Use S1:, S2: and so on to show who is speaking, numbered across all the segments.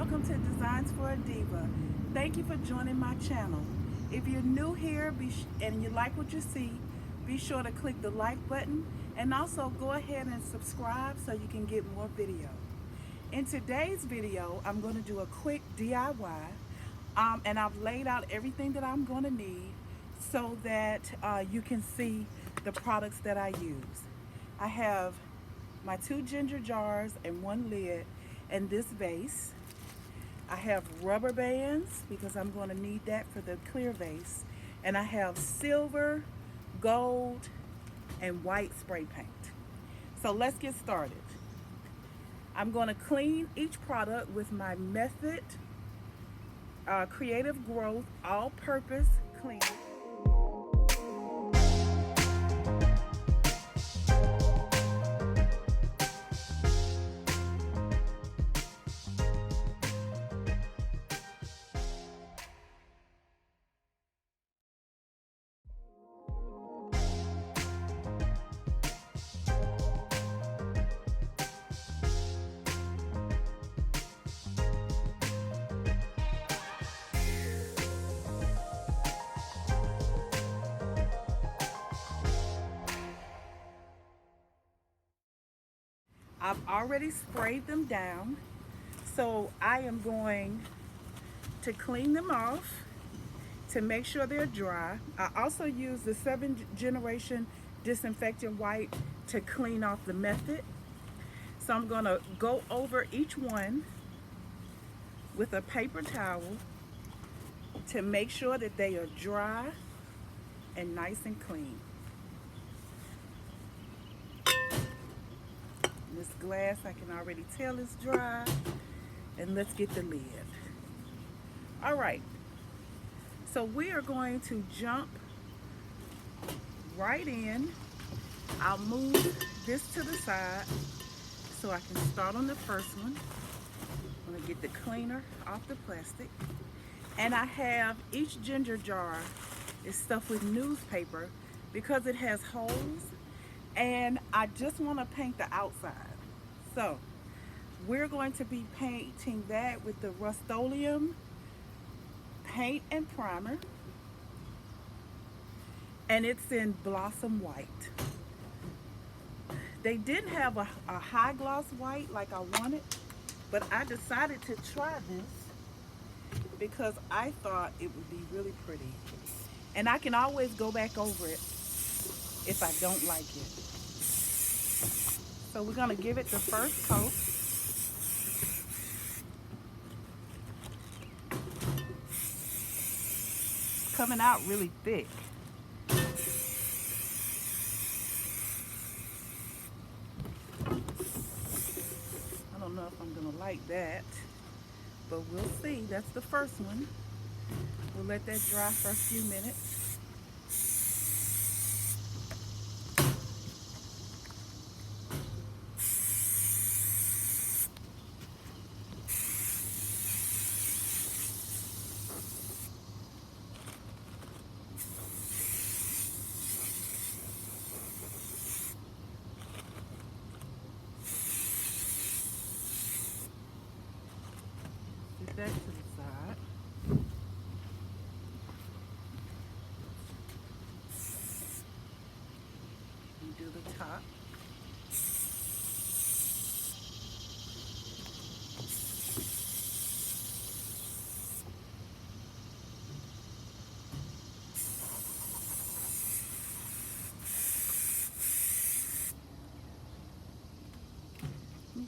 S1: welcome to Designs for a Diva. Thank you for joining my channel. If you're new here and you like what you see, be sure to click the like button and also go ahead and subscribe so you can get more video. In today's video, I'm going to do a quick DIY and I've laid out everything that I'm going to need so that you can see the products that I use. I have my 2 ginger jars and 1 lid and this vase. I have rubber bands because I'm going to need that for the clear vase. And I have silver, gold, and white spray paint. So let's get started. I'm going to clean each product with my Method Creative Growth All-Purpose Cleaner. I've already sprayed them down, so I am going to clean them off to make sure they're dry. I also use the 7th generation disinfectant wipe to clean off the Method. So I'm going to go over each one with a paper towel to make sure that they are dry and nice and clean. This glass I can already tell is dry, and let's get the lid. All right, so we are going to jump right in. I'll move this to the side so I can start on the first one. I'm gonna get the cleaner off the plastic, and I have each ginger jar is stuffed with newspaper because it has holes, and I just want to paint the outside. So we're going to be painting that with the Rust-Oleum paint and primer, and it's in Blossom White. They didn't have a high gloss white like I wanted, but I decided to try this because I thought it would be really pretty, and I can always go back over it if I don't like it. So we're going to give it the first coat. It's coming out really thick. I don't know if I'm going to like that, but we'll see. That's the first one. We'll let that dry for a few minutes. Put that to the side. And do the top.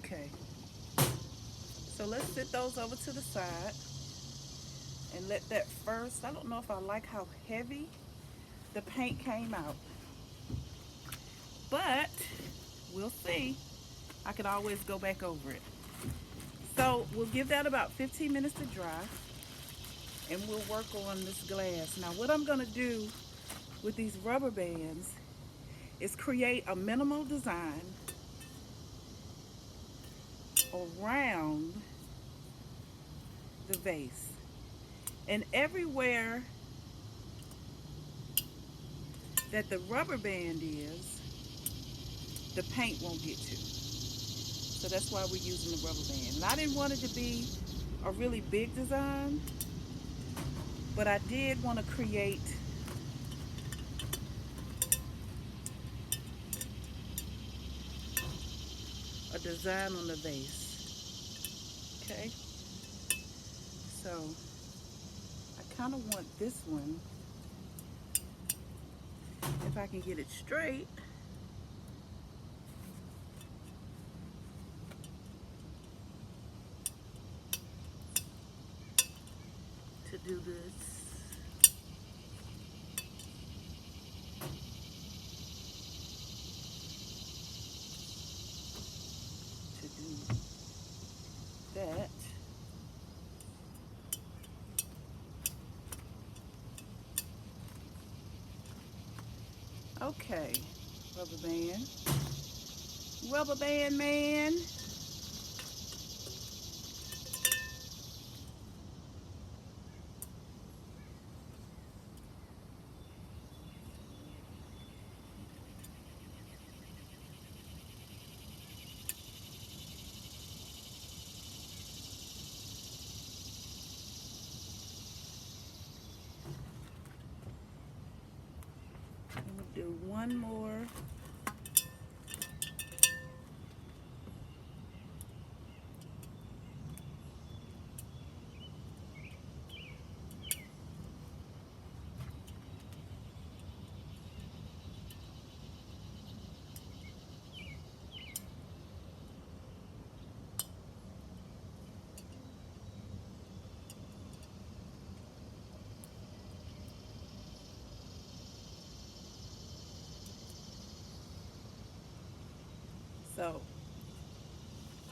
S1: Okay. So let's sit those over to the side and let that first, I don't know if I like how heavy the paint came out, but we'll see. I could always go back over it. So we'll give that about 15 minutes to dry, and we'll work on this glass. Now what I'm gonna do with these rubber bands is create a minimal design around the vase, and everywhere that the rubber band is, the paint won't get to. So that's why we're using the rubber band. And I didn't want it to be a really big design, but I did want to create a design on the vase. Okay, so I kind of want this one, if I can get it straight, to do this. To do that. Okay, rubber band. Rubber band man. And we'll do one more. So,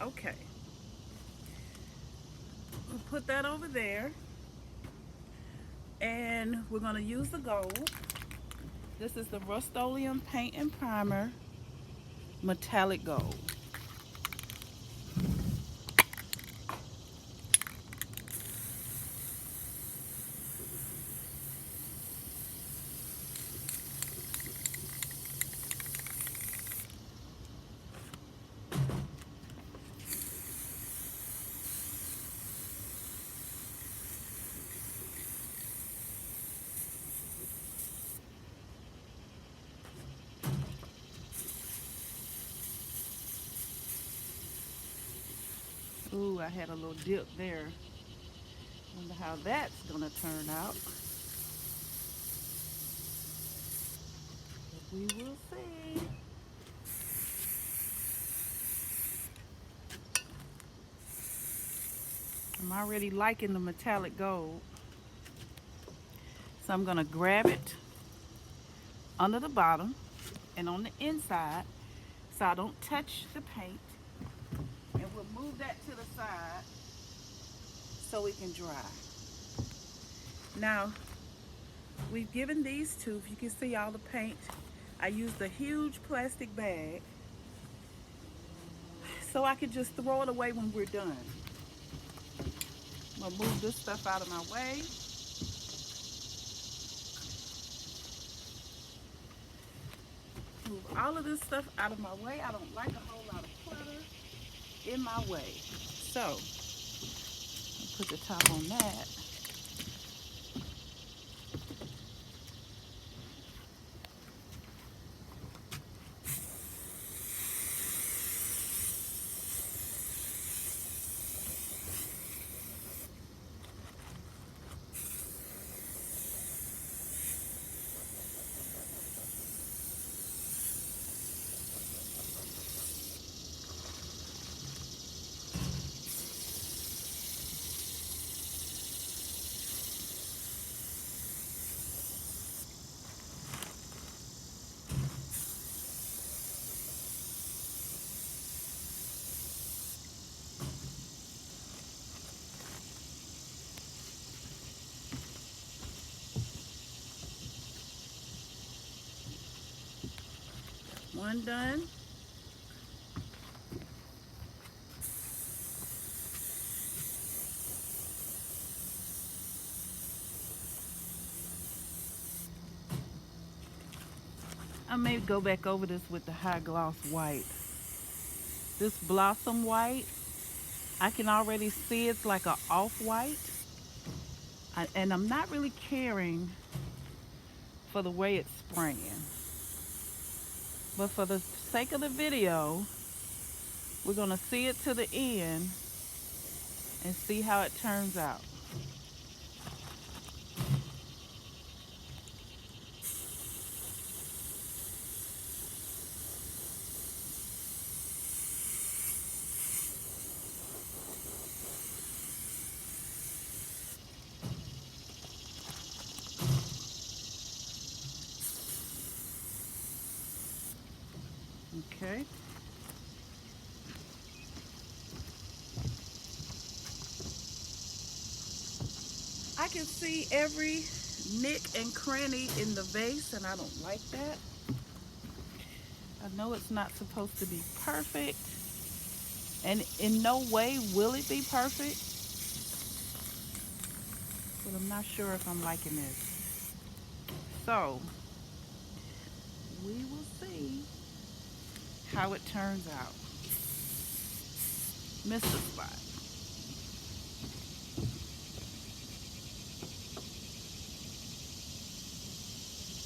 S1: okay. We'll put that over there. And we're going to use the gold. This is the Rust-Oleum Paint and Primer Metallic Gold. Ooh, I had a little dip there. Wonder how that's gonna turn out. We will see. I'm already liking the metallic gold. So I'm gonna grab it under the bottom and on the inside so I don't touch the paint. And we'll move that to the side so it can dry. Now, we've given these two, if you can see all the paint, I used a huge plastic bag so I could just throw it away when we're done. I'm gonna move this stuff out of my way. Move all of this stuff out of my way. I don't like a whole lot of clutter in my way. So, I'll put the top on that. One done. I may go back over this with the high gloss white. This blossom white, I can already see it's like a off-white. And I'm not really caring for the way it's spraying. But for the sake of the video, we're gonna see it to the end and see how it turns out. Okay. I can see every nick and cranny in the vase, and I don't like that. I know it's not supposed to be perfect, and in no way will it be perfect, but I'm not sure if I'm liking this. So, we will see how it turns out. Missed a spot.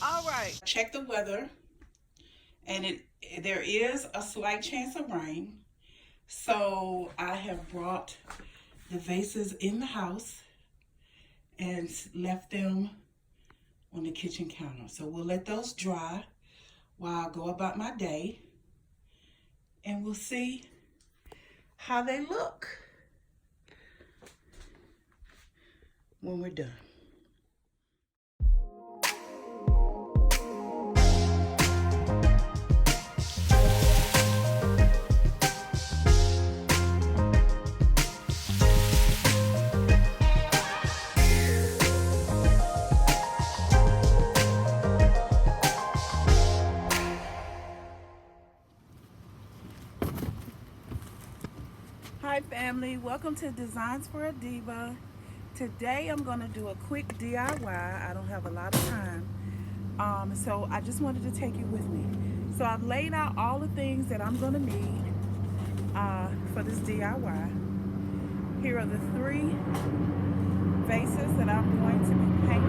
S1: All right, check the weather, and there is a slight chance of rain. So I have brought the vases in the house and left them on the kitchen counter. So we'll let those dry while I go about my day, and we'll see how they look when we're done. Hi family, welcome to Designs for a Diva. Today I'm going to do a quick DIY. I don't have a lot of time, so I just wanted to take you with me. So I've laid out all the things that I'm going to need for this DIY. Here are the 3 vases that I'm going to be painting.